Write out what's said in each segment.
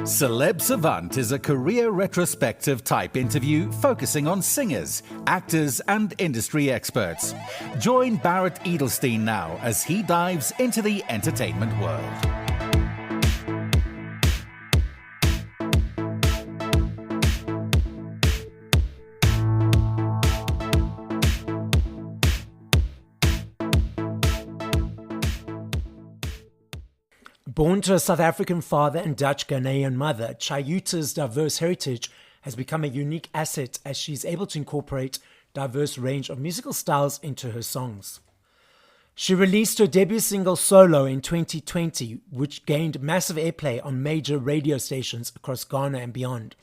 Celeb Savant is a career retrospective type interview focusing on singers, actors, and industry experts. Join Barrett Edelstein now as he dives into the entertainment world. Born to a South African father and Dutch Ghanaian mother, Chayuta's diverse heritage has become a unique asset as she's able to incorporate diverse range of musical styles into her songs. She released her debut single Solo in 2020, which gained massive airplay on major radio stations across Ghana and beyond.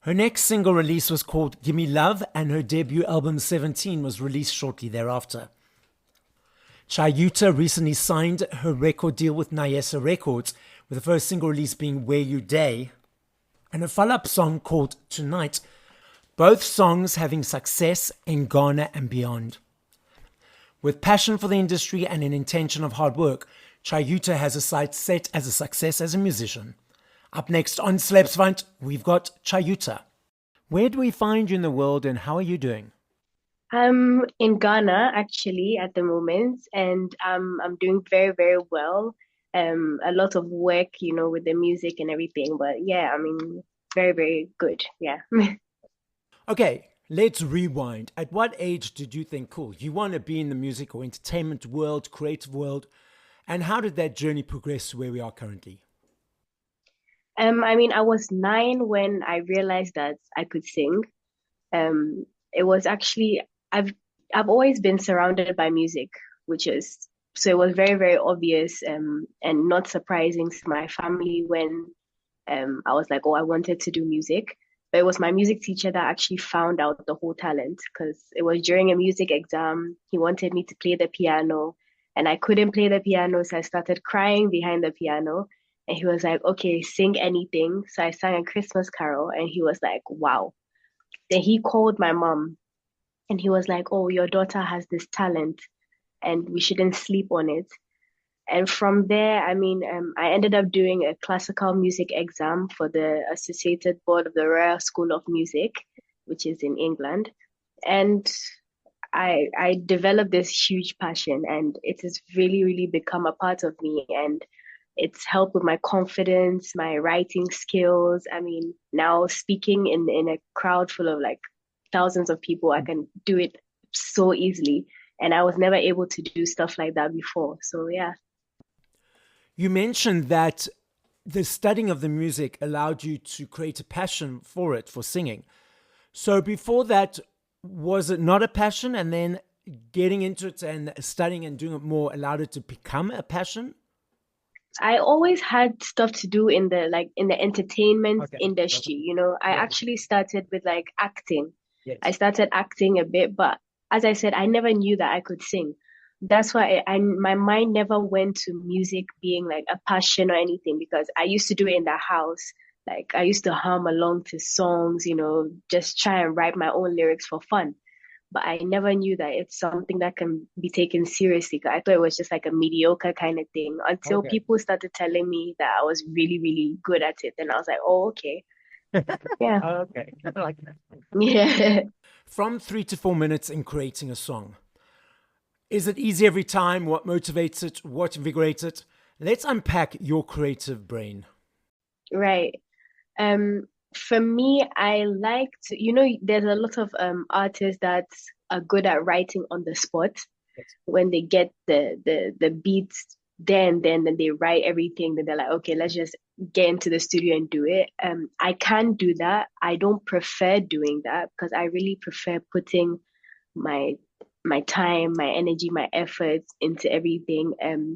Her next single release was called Gimme Love, and her debut album 17 was released shortly thereafter. Chayuta recently signed her record deal with Nyesa Records, with the first single release being Where You Day, and a follow-up song called Tonight, both songs having success in Ghana and beyond. With passion for the industry and an intention of hard work, Chayuta has a sight set as a success as a musician. Up next on Celeb Savant, we've got Chayuta. Where do we find you in the world and how are you doing? I'm in Ghana actually at the moment, and I'm doing very, very well. A lot of work, with the music and everything, but yeah, very, very good. Yeah. Okay, let's rewind. At what age did you think, cool, you want to be in the music or entertainment world, creative world, and how did that journey progress to where we are currently? I was 9 when I realized that I could sing. It was actually I've always been surrounded by music, so it was very, very obvious and not surprising to my family when I was like, oh, I wanted to do music. But it was my music teacher that actually found out the whole talent, because it was during a music exam. He wanted me to play the piano and I couldn't play the piano, so I started crying behind the piano. And he was like, okay, sing anything. So I sang a Christmas carol and he was like, wow. Then he called my mom. And he was like, oh, your daughter has this talent and we shouldn't sleep on it. And from there, I ended up doing a classical music exam for the Associated Board of the Royal School of Music, which is in England. And I developed this huge passion, and it has really, really become a part of me. And it's helped with my confidence, my writing skills. Now speaking in a crowd full of like thousands of people, I can do it so easily, and I was never able to do stuff like that before. So yeah. You mentioned that the studying of the music allowed you to create a passion for it, for singing. So before that, was it not a passion, and then getting into it and studying and doing it more allowed it to become a passion? I always had stuff to do in the entertainment industry. I actually started with like acting. Yes. I started acting a bit, but as I said, I never knew that I could sing. That's why my mind never went to music being like a passion or anything, because I used to do it in the house. Like I used to hum along to songs, just try and write my own lyrics for fun. But I never knew that it's something that can be taken seriously. I thought it was just like a mediocre kind of thing until people started telling me that I was really, really good at it. And I was like, oh, okay. Yeah. Okay. I like that. Yeah. From 3 to 4 minutes in creating a song, is it easy every time? What motivates it? What invigorates it? Let's unpack your creative brain. Right. For me, I like to, there's a lot of artists that are good at writing on the spot. Yes. When they get the beats then they write everything, then they're like, okay, let's just get into the studio and do it. I can do that. I don't prefer doing that, because I really prefer putting my time, my energy, my efforts into everything,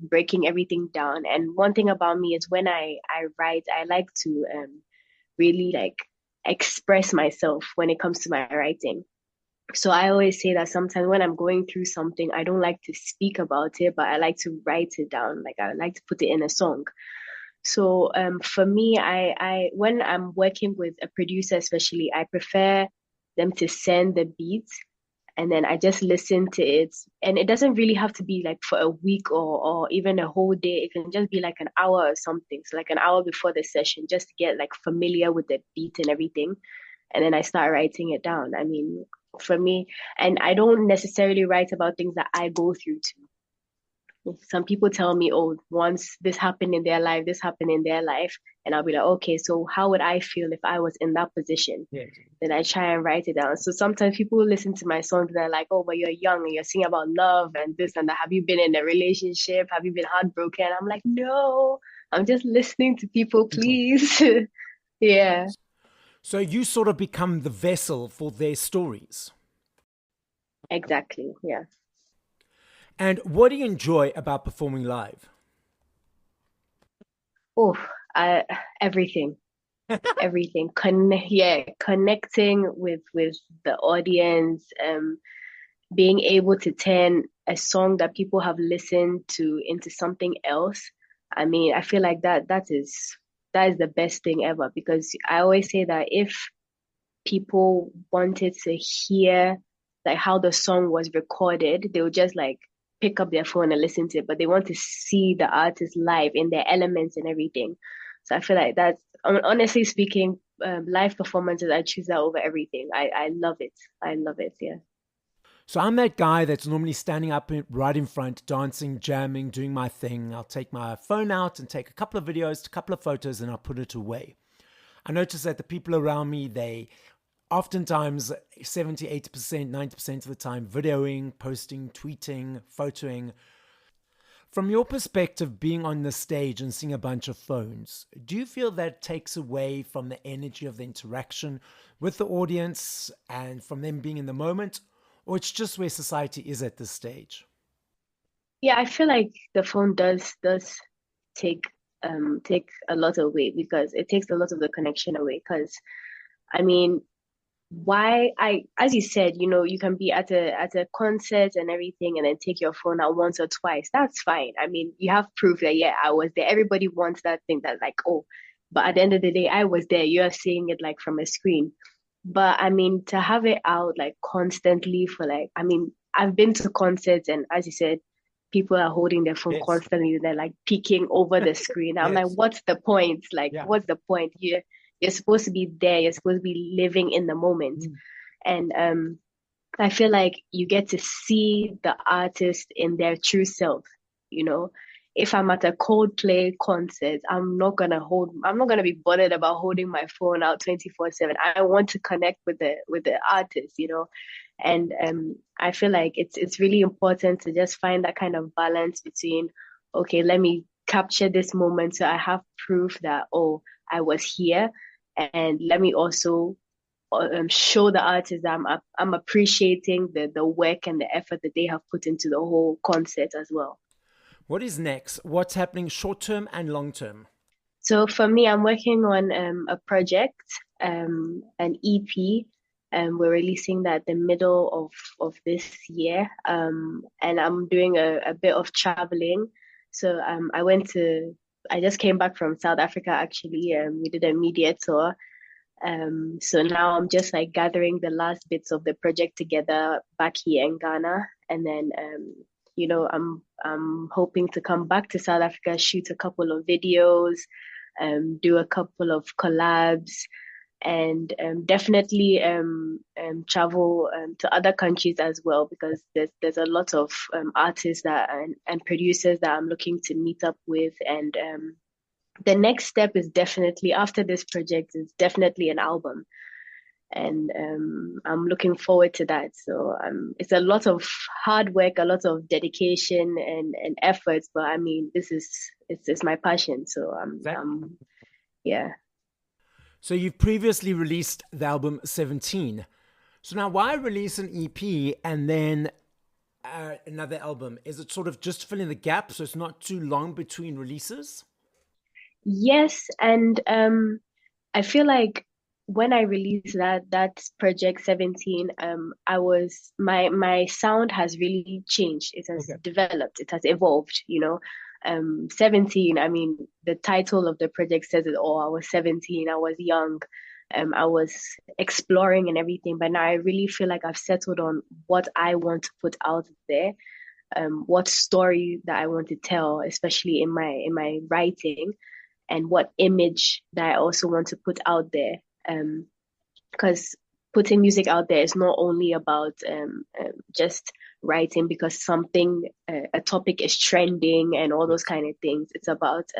breaking everything down. And one thing about me is when I write, I like to really like express myself when it comes to my writing. So I always say that sometimes when I'm going through something, I don't like to speak about it, but I like to write it down. Like I like to put it in a song. So for me, I when I'm working with a producer, especially, I prefer them to send the beats and then I just listen to it. And it doesn't really have to be like for a week or even a whole day. It can just be like an hour or something. So like an hour before the session, just to get like familiar with the beat and everything. And then I start writing it down. I mean, for me, and I don't necessarily write about things that I go through too. Some people tell me, oh, once this happened in their life, this happened in their life. And I'll be like, okay, so how would I feel if I was in that position? Yes. Then I try and write it down. So sometimes people listen to my songs and they're like, oh, but you're young and you're singing about love and this and that. Have you been in a relationship? Have you been heartbroken? I'm like, no, I'm just listening to people, please. Yeah, So you sort of become the vessel for their stories. exactly. Yeah. And what do you enjoy about performing live? Oh, I, everything. Everything connecting with the audience, being able to turn a song that people have listened to into something else. I mean, I feel like that is the best thing ever, because I always say that if people wanted to hear like how the song was recorded, they would just like pick up their phone and listen to it, but they want to see the artist live in their elements and everything. So I feel like that's, honestly speaking, live performances, I choose that over everything. I love it. I love it. Yeah. So I'm that guy that's normally standing up right in front, dancing, jamming, doing my thing. I'll take my phone out and take a couple of videos, a couple of photos, and I'll put it away. I notice that the people around me, they oftentimes 70, 80%, 90% of the time videoing, posting, tweeting, photoing. From your perspective, being on the stage and seeing a bunch of phones, do you feel that takes away from the energy of the interaction with the audience and from them being in the moment? Or it's just where society is at this stage? Yeah, I feel like the phone does take take a lot away, because it takes a lot of the connection away. Because I mean, why I as you said, you can be at a concert and everything and then take your phone out once or twice. That's fine. I mean, you have proof that yeah, I was there. Everybody wants that thing, that like, oh, but at the end of the day, I was there. You're seeing it like from a screen. But I mean, to have it out like constantly for like, I mean, I've been to concerts and as you said, people are holding their phone Yes. constantly. They're like peeking over the screen. I'm like, Yes. what's the point? Like, Yeah. what's the point? You're supposed to be there. You're supposed to be living in the moment. Mm. And I feel like you get to see the artist in their true self, you know. If I'm at a Coldplay concert, I'm not gonna be bothered about holding my phone out 24/7. I want to connect with the artist, And I feel like it's really important to just find that kind of balance between, okay, let me capture this moment so I have proof that, oh, I was here, and let me also show the artist that I'm appreciating the work and the effort that they have put into the whole concert as well. What is next? What's happening short term and long term? So for me, I'm working on a project, an EP, and we're releasing that the middle of this year. And I'm doing a bit of traveling. So I just came back from South Africa actually. We did a media tour. So now I'm just like gathering the last bits of the project together back here in Ghana, and then I'm hoping to come back to South Africa, shoot a couple of videos, do a couple of collabs, and definitely travel to other countries as well, because there's a lot of artists and producers that I'm looking to meet up with, and the next step is definitely, after this project, is definitely an album, and I'm looking forward to that. So it's a lot of hard work, a lot of dedication and efforts, but I mean, it's my passion. So Exactly. yeah. So you've previously released the album 17. So now why release an EP and then another album? Is it sort of just filling the gap so it's not too long between releases? Yes, and I feel like when I released that project 17, I was my sound has really changed. It has Okay. developed, it has evolved, 17, I mean, the title of the project says it all. I was 17, I was young. I was exploring and everything, but now I really feel like I've settled on what I want to put out there, what story that I want to tell, especially in my writing, and what image that I also want to put out there. Because putting music out there is not only about just writing because something, a topic is trending and all those kind of things. It's about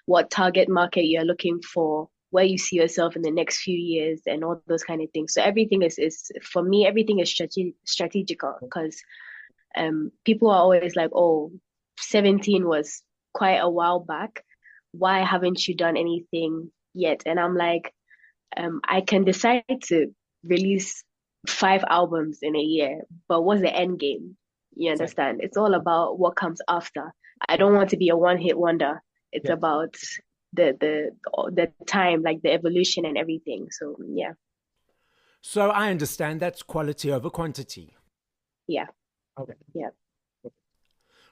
what target market you're looking for, where you see yourself in the next few years, and all those kind of things. So everything is for me, everything is strategical because people are always like, oh, 17 was quite a while back. Why haven't you done anything yet? And I'm like, I can decide to release 5 albums in a year, but what's the end game? You understand? It's all about what comes after. I don't want to be a one-hit wonder. It's about the time, like the evolution and everything. So yeah. So I understand that's quality over quantity. Yeah. Okay. Yeah.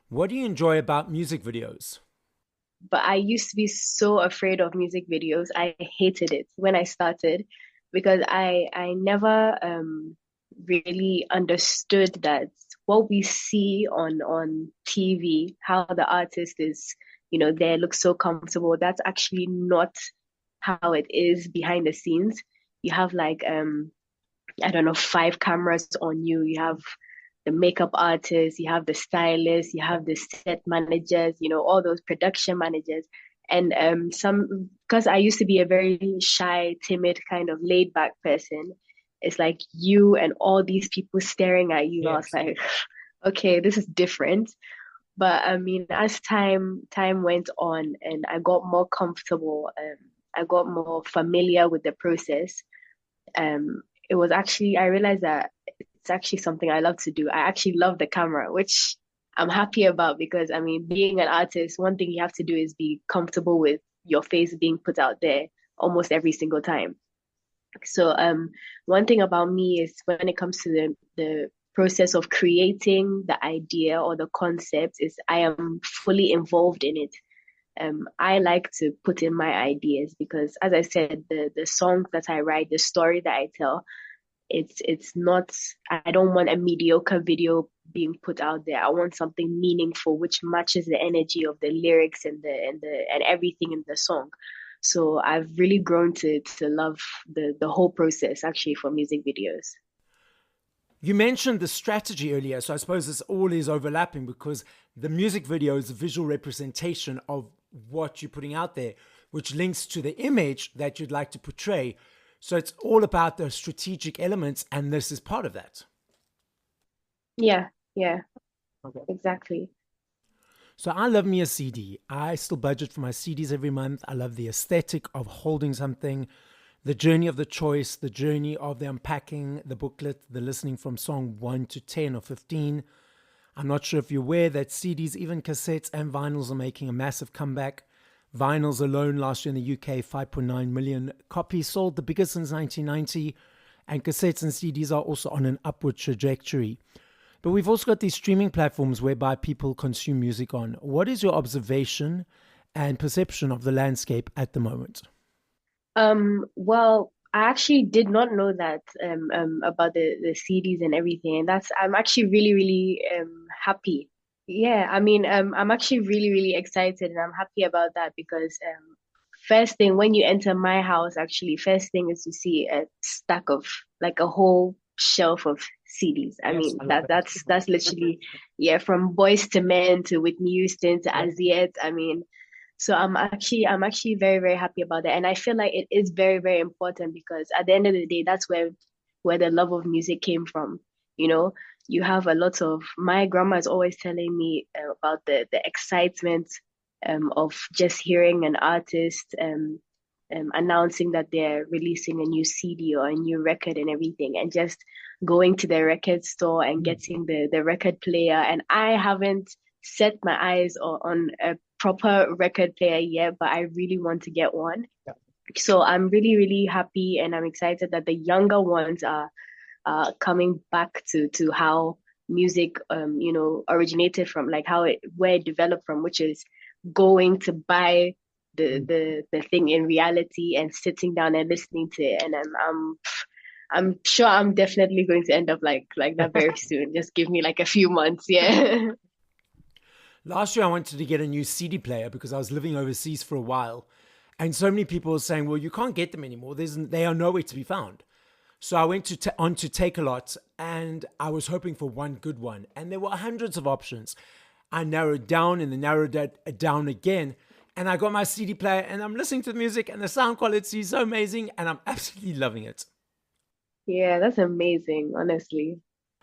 What do you enjoy about music videos? But I used to be so afraid of music videos. I hated it when I started because I never really understood that what we see on TV, how the artist is, they look so comfortable. That's actually not how it is behind the scenes. You have like I don't know, 5 cameras on you. You have the makeup artists, you have the stylists, you have the set managers, all those production managers. And because I used to be a very shy, timid, kind of laid back person, it's like you and all these people staring at you. Yes. I was like, okay, this is different. But I mean, as time went on and I got more comfortable, I got more familiar with the process. It was actually, I realized that it's actually something I love to do. I actually love the camera, which I'm happy about because, I mean, being an artist, one thing you have to do is be comfortable with your face being put out there almost every single time. So one thing about me is when it comes to the process of creating the idea or the concept is I am fully involved in it. I like to put in my ideas because, as I said, the songs that I write, the story that I tell, it's not. I don't want a mediocre video being put out there. I want something meaningful, which matches the energy of the lyrics and everything in the song. So I've really grown to love the whole process actually for music videos. You mentioned the strategy earlier, so I suppose this all is overlapping because the music video is a visual representation of what you're putting out there, which links to the image that you'd like to portray. So it's all about the strategic elements, and this is part of that. Yeah, okay. Exactly. So I love me a CD. I still budget for my CDs every month. I love the aesthetic of holding something, the journey of the choice, the journey of the unpacking, the booklet, the listening from song 1 to 10 or 15. I'm not sure if you're aware that CDs, even cassettes and vinyls are making a massive comeback. Vinyls alone last year in the UK, 5.9 million copies sold, the biggest since 1990. And cassettes and CDs are also on an upward trajectory. But we've also got these streaming platforms whereby people consume music on. What is your observation and perception of the landscape at the moment? Well, I actually did not know that about the CDs and everything. And I'm actually really, really happy. Yeah, I mean, I'm actually really, really excited and I'm happy about that because first thing when you enter my house, actually, first thing is to see a stack of like a whole shelf of CDs. I mean, that's literally, from Boys to Men to Whitney Houston to Aziet. I mean, so I'm actually very, very happy about that. And I feel like it is very, very important because at the end of the day, that's where the love of music came from. You have a lot of, my grandma is always telling me about the excitement of just hearing an artist announcing that they're releasing a new CD or a new record and everything, and just going to the record store and getting the record player. And I haven't set my eyes on a proper record player yet, but I really want to get one. Yeah. So I'm really, really happy and I'm excited that the younger ones are coming back to how music originated from, like where it developed from, which is going to buy the thing in reality and sitting down and listening to it. And I'm sure I'm definitely going to end up like that very soon. Just give me like a few months, yeah. Last year, I wanted to get a new CD player because I was living overseas for a while. And so many people were saying, well, you can't get them anymore. They are nowhere to be found. So I went on to Take-A-Lot, and I was hoping for one good one. And there were hundreds of options. I narrowed down and then narrowed it down again. And I got my CD player, and I'm listening to the music, and the sound quality is so amazing, and I'm absolutely loving it. Yeah, that's amazing, honestly.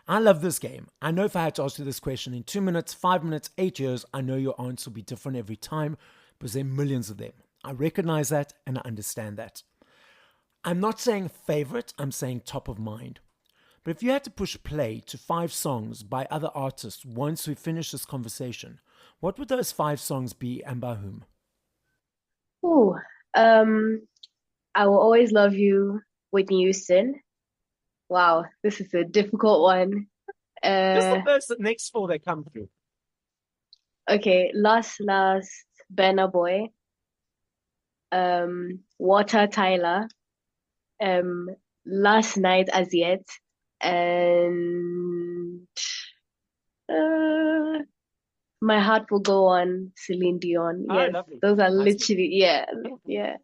I love this game. I know if I had to ask you this question in 2 minutes, 5 minutes, 8 years, I know your answer will be different every time because there are millions of them. I recognize that and I understand that. I'm not saying favorite, I'm saying top of mind. But if you had to push play to 5 songs by other artists once we finish this conversation, what would those 5 songs be and by whom? Ooh, I Will Always Love You, Whitney Houston. Wow, this is a difficult one. Just the first, next 4 that come through. Okay, Last, Burna Boy, Water Tyler, Last Night As Yet, and My Heart Will Go On, Celine Dion. Yes, lovely. those are literally, yeah.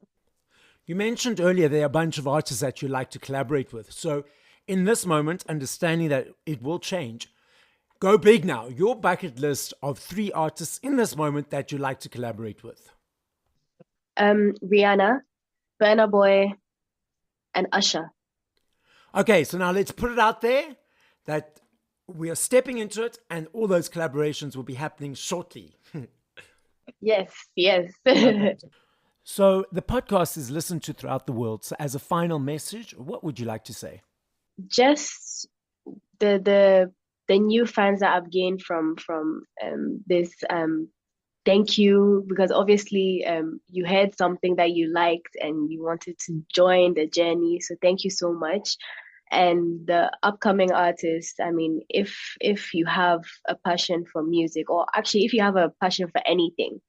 You mentioned earlier there are a bunch of artists that you like to collaborate with. So in this moment, understanding that it will change, go big now. Your bucket list of 3 artists in this moment that you like to collaborate with. Rihanna, Burna Boy, and Usher. Okay, so now let's put it out there that we are stepping into it and all those collaborations will be happening shortly. Yes. Okay. So the podcast is listened to throughout the world. So as a final message, what would you like to say? Just the new fans that I've gained from this, thank you, because obviously you heard something that you liked and you wanted to join the journey. So thank you so much. And the upcoming artists, I mean, if you have a passion for music, or actually if you have a passion for anything,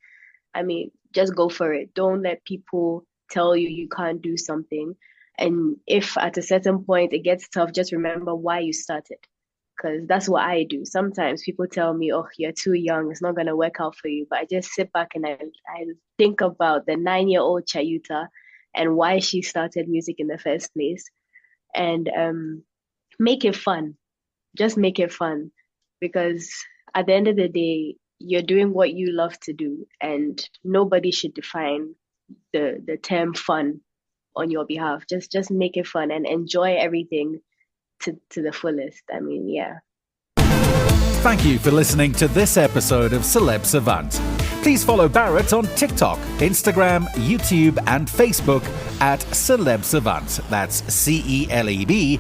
I mean, just go for it. Don't let people tell you can't do something. And if at a certain point it gets tough, just remember why you started. Because that's what I do. Sometimes people tell me, oh, you're too young, it's not going to work out for you. But I just sit back and I think about the 9-year-old Chayuta and why she started music in the first place. And make it fun. Just make it fun. Because at the end of the day, you're doing what you love to do. And nobody should define the term fun on your behalf. Just make it fun and enjoy everything to the fullest. I mean, yeah. Thank you for listening to this episode of Celeb Savant. Please follow Barrett on TikTok, Instagram, YouTube, and Facebook at Celeb Savant. That's CelebSavant.